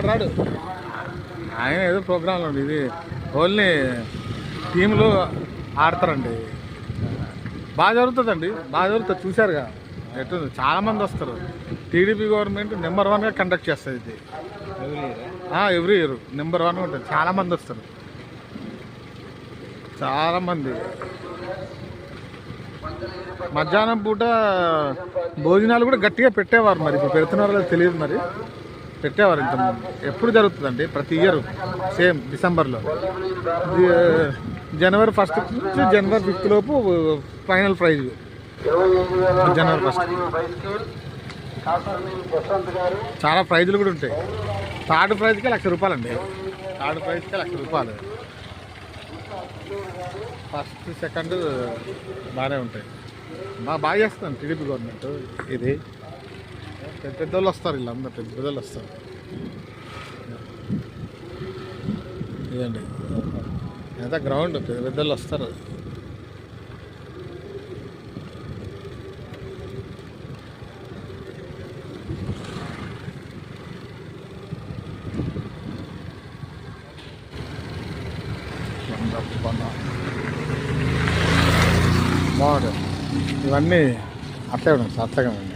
రాడు ఆయన ఏదో ప్రోగ్రాంలో ఉంది. ఇది ఓన్లీ టీంలు ఆడతారండి. బాగా జరుగుతుందండి, బాగా జరుగుతుంది. చూశారుగా ఎటు చాలామంది వస్తారు. టీడీపీ గవర్నమెంట్ నెంబర్ 1గా కండక్ట్ చేస్తుంది ఇది ఎవ్రీ ఇయర్ నెంబర్ 1 ఉంటుంది. చాలామంది వస్తారు, చాలామంది. మధ్యాహ్నం పూట భోజనాలు కూడా గట్టిగా పెట్టేవారు. మరి ఇప్పుడు పెడుతున్నారో తెలియదు, మరి పెట్టేవారు. ఇంత ఎప్పుడు జరుగుతుందండి, ప్రతి ఇయర్ సేమ్ డిసెంబర్లో. జనవరి 1 నుంచి జనవరి 5 లోపు ఫైనల్ ప్రైజ్. జనవరి 1 చాలా ప్రైజులు కూడా ఉంటాయి. థర్డ్ ప్రైజ్కే ₹1,00,000 అండి. థర్డ్ ప్రైజ్కే ₹1,00,000. ఫస్ట్ సెకండ్ బాగానే ఉంటాయి. బాగా చేస్తాను టీడీపీ గవర్నమెంట్. ఇది పెద్దోళ్ళు వస్తారు, వీళ్ళందరూ పెద్దోళ్ళు వస్తారు. ఇదండి ఎంత గ్రౌండ్, పెద్దోళ్ళు వస్తారు. బాగుంటుంది. ఇవన్నీ అట్లే ఉన్నాయి, అట్లగా ఉంది.